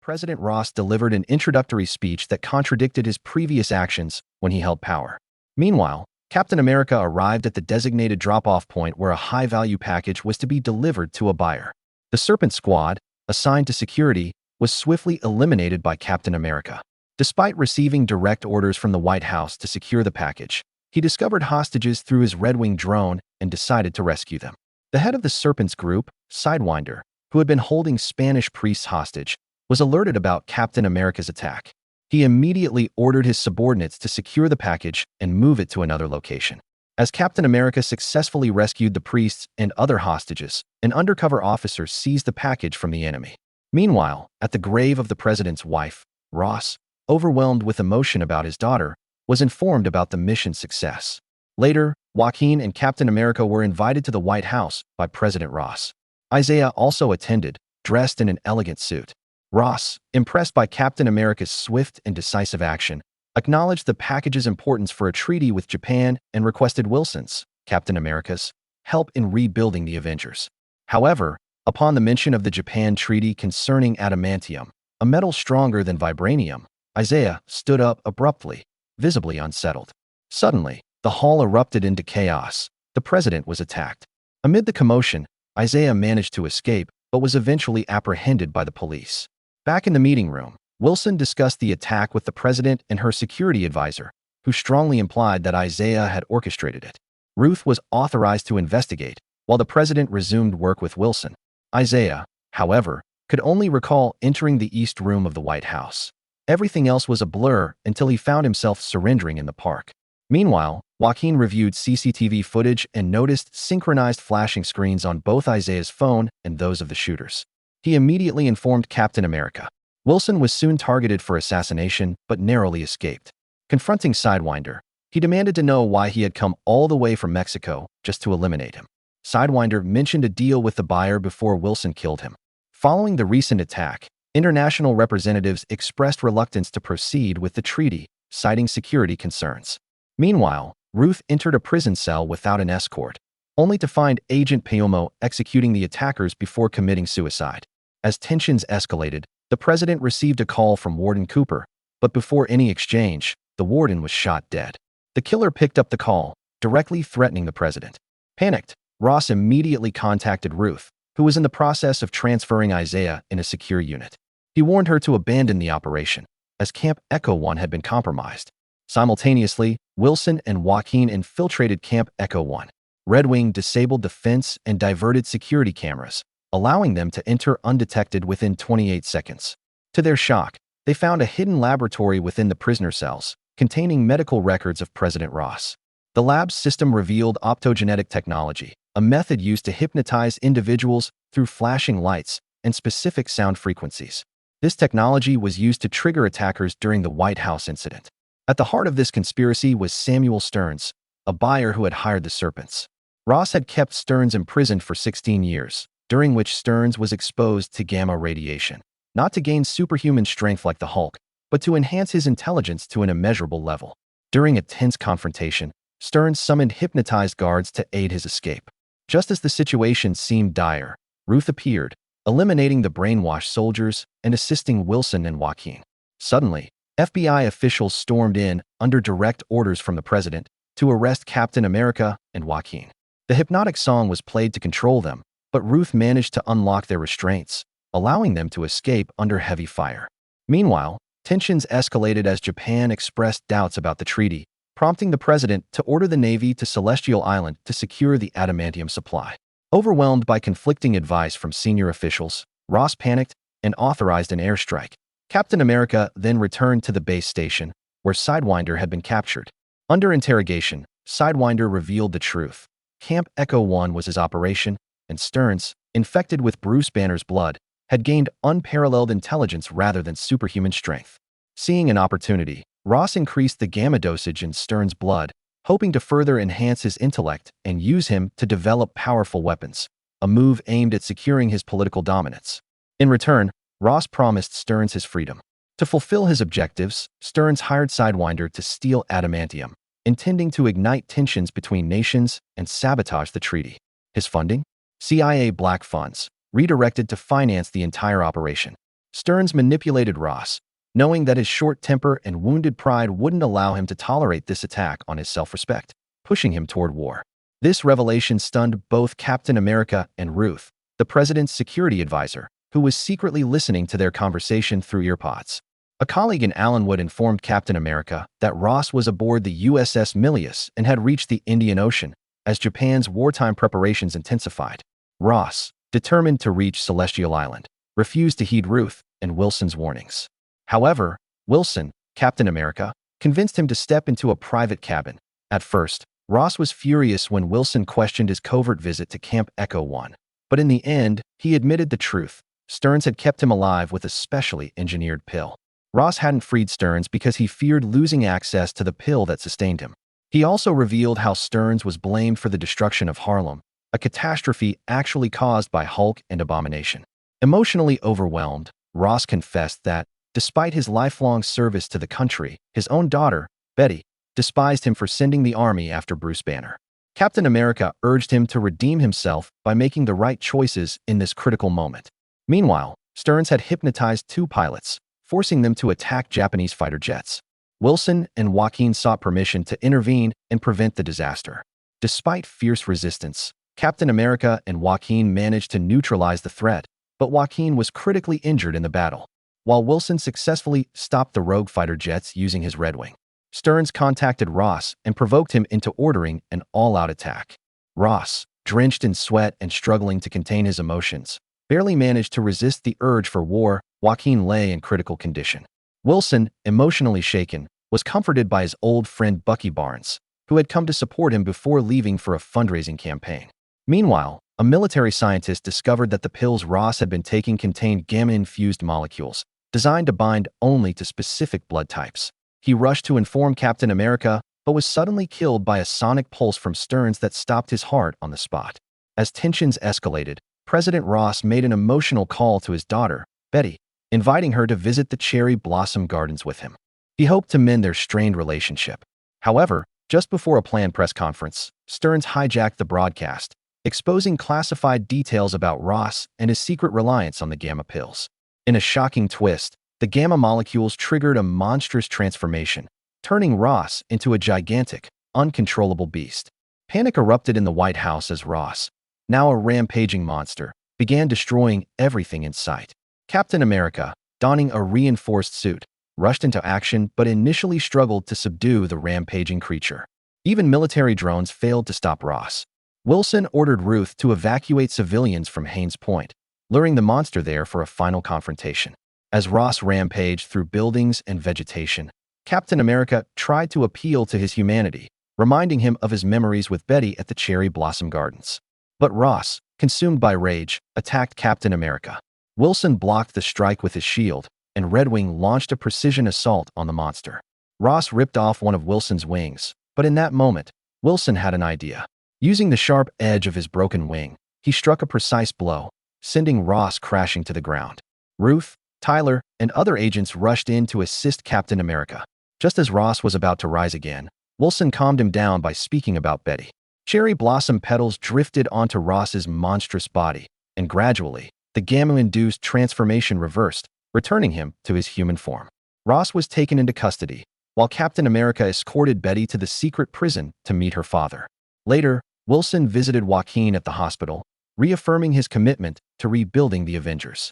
President Ross delivered an introductory speech that contradicted his previous actions when he held power. Meanwhile, Captain America arrived at the designated drop-off point where a high-value package was to be delivered to a buyer. The Serpent Squad, assigned to security, was swiftly eliminated by Captain America. Despite receiving direct orders from the White House to secure the package, he discovered hostages through his Red Wing drone and decided to rescue them. The head of the Serpents group, Sidewinder, who had been holding Spanish priests hostage, was alerted about Captain America's attack. He immediately ordered his subordinates to secure the package and move it to another location. As Captain America successfully rescued the priests and other hostages, an undercover officer seized the package from the enemy. Meanwhile, at the grave of the president's wife, Ross, overwhelmed with emotion about his daughter, was informed about the mission's success. Later, Joaquin and Captain America were invited to the White House by President Ross. Isaiah also attended, dressed in an elegant suit. Ross, impressed by Captain America's swift and decisive action, acknowledged the package's importance for a treaty with Japan and requested Wilson's, Captain America's, help in rebuilding the Avengers. However, upon the mention of the Japan treaty concerning adamantium, a metal stronger than vibranium, Isaiah stood up abruptly, visibly unsettled. Suddenly, the hall erupted into chaos. The president was attacked. Amid the commotion, Isaiah managed to escape, but was eventually apprehended by the police. Back in the meeting room, Wilson discussed the attack with the president and her security advisor, who strongly implied that Isaiah had orchestrated it. Ruth was authorized to investigate, while the president resumed work with Wilson. Isaiah, however, could only recall entering the East Room of the White House. Everything else was a blur until he found himself surrendering in the park. Meanwhile, Joaquin reviewed CCTV footage and noticed synchronized flashing screens on both Isaiah's phone and those of the shooters. He immediately informed Captain America. Wilson was soon targeted for assassination, but narrowly escaped. Confronting Sidewinder, he demanded to know why he had come all the way from Mexico just to eliminate him. Sidewinder mentioned a deal with the buyer before Wilson killed him. Following the recent attack, international representatives expressed reluctance to proceed with the treaty, citing security concerns. Meanwhile, Ruth entered a prison cell without an escort, only to find Agent Payomo executing the attackers before committing suicide. As tensions escalated, the president received a call from Warden Cooper, but before any exchange, the warden was shot dead. The killer picked up the call, directly threatening the president. Panicked, Ross immediately contacted Ruth, who was in the process of transferring Isaiah in a secure unit. He warned her to abandon the operation, as Camp Echo 1 had been compromised. Simultaneously, Wilson and Joaquin infiltrated Camp Echo 1. Red Wing disabled the fence and diverted security cameras, allowing them to enter undetected within 28 seconds. To their shock, they found a hidden laboratory within the prisoner cells, containing medical records of President Ross. The lab's system revealed optogenetic technology, a method used to hypnotize individuals through flashing lights and specific sound frequencies. This technology was used to trigger attackers during the White House incident. At the heart of this conspiracy was Samuel Stearns, a buyer who had hired the Serpents. Ross had kept Stearns imprisoned for 16 years, during which Stearns was exposed to gamma radiation, not to gain superhuman strength like the Hulk, but to enhance his intelligence to an immeasurable level. During a tense confrontation, Stearns summoned hypnotized guards to aid his escape. Just as the situation seemed dire, Ruth appeared, eliminating the brainwashed soldiers and assisting Wilson and Joaquin. Suddenly, FBI officials stormed in, under direct orders from the president, to arrest Captain America and Joaquin. The hypnotic song was played to control them, but Ruth managed to unlock their restraints, allowing them to escape under heavy fire. Meanwhile, tensions escalated as Japan expressed doubts about the treaty, prompting the president to order the Navy to Celestial Island to secure the adamantium supply. Overwhelmed by conflicting advice from senior officials, Ross panicked and authorized an airstrike. Captain America then returned to the base station, where Sidewinder had been captured. Under interrogation, Sidewinder revealed the truth. Camp Echo 1 was his operation, and Stearns, infected with Bruce Banner's blood, had gained unparalleled intelligence rather than superhuman strength. Seeing an opportunity, Ross increased the gamma dosage in Stearns' blood, hoping to further enhance his intellect and use him to develop powerful weapons, a move aimed at securing his political dominance. In return, Ross promised Stearns his freedom. To fulfill his objectives, Stearns hired Sidewinder to steal adamantium, intending to ignite tensions between nations and sabotage the treaty. His funding? CIA black funds, redirected to finance the entire operation. Stearns manipulated Ross, knowing that his short temper and wounded pride wouldn't allow him to tolerate this attack on his self-respect, pushing him toward war. This revelation stunned both Captain America and Ruth, the president's security advisor, who was secretly listening to their conversation through earpods. A colleague in Allenwood informed Captain America that Ross was aboard the USS Milius and had reached the Indian Ocean as Japan's wartime preparations intensified. Ross, determined to reach Celestial Island, refused to heed Ruth and Wilson's warnings. However, Wilson, Captain America, convinced him to step into a private cabin. At first, Ross was furious when Wilson questioned his covert visit to Camp Echo 1. But in the end, he admitted the truth. Stearns had kept him alive with a specially engineered pill. Ross hadn't freed Stearns because he feared losing access to the pill that sustained him. He also revealed how Stearns was blamed for the destruction of Harlem, a catastrophe actually caused by Hulk and Abomination. Emotionally overwhelmed, Ross confessed that, despite his lifelong service to the country, his own daughter, Betty, despised him for sending the army after Bruce Banner. Captain America urged him to redeem himself by making the right choices in this critical moment. Meanwhile, Stearns had hypnotized 2 pilots, forcing them to attack Japanese fighter jets. Wilson and Joaquin sought permission to intervene and prevent the disaster. Despite fierce resistance, Captain America and Joaquin managed to neutralize the threat, but Joaquin was critically injured in the battle, while Wilson successfully stopped the rogue fighter jets using his Red Wing. Stearns contacted Ross and provoked him into ordering an all-out attack. Ross, drenched in sweat and struggling to contain his emotions, barely managed to resist the urge for war. Joaquin lay in critical condition. Wilson, emotionally shaken, was comforted by his old friend Bucky Barnes, who had come to support him before leaving for a fundraising campaign. Meanwhile, a military scientist discovered that the pills Ross had been taking contained gamma-infused molecules, designed to bind only to specific blood types. He rushed to inform Captain America, but was suddenly killed by a sonic pulse from Stearns that stopped his heart on the spot. As tensions escalated, President Ross made an emotional call to his daughter, Betty, inviting her to visit the cherry blossom gardens with him. He hoped to mend their strained relationship. However, just before a planned press conference, Stearns hijacked the broadcast, exposing classified details about Ross and his secret reliance on the gamma pills. In a shocking twist, the gamma molecules triggered a monstrous transformation, turning Ross into a gigantic, uncontrollable beast. Panic erupted in the White House as Ross, now a rampaging monster, began destroying everything in sight. Captain America, donning a reinforced suit, rushed into action but initially struggled to subdue the rampaging creature. Even military drones failed to stop Ross. Wilson ordered Ruth to evacuate civilians from Haines Point, luring the monster there for a final confrontation. As Ross rampaged through buildings and vegetation, Captain America tried to appeal to his humanity, reminding him of his memories with Betty at the Cherry Blossom Gardens. But Ross, consumed by rage, attacked Captain America. Wilson blocked the strike with his shield, and Red Wing launched a precision assault on the monster. Ross ripped off one of Wilson's wings, but in that moment, Wilson had an idea. Using the sharp edge of his broken wing, he struck a precise blow, sending Ross crashing to the ground. Ruth, Tyler, and other agents rushed in to assist Captain America. Just as Ross was about to rise again, Wilson calmed him down by speaking about Betty. Cherry blossom petals drifted onto Ross's monstrous body, and gradually, the gamma-induced transformation reversed, returning him to his human form. Ross was taken into custody, while Captain America escorted Betty to the secret prison to meet her father. Later, Wilson visited Joaquin at the hospital, reaffirming his commitment to rebuilding the Avengers.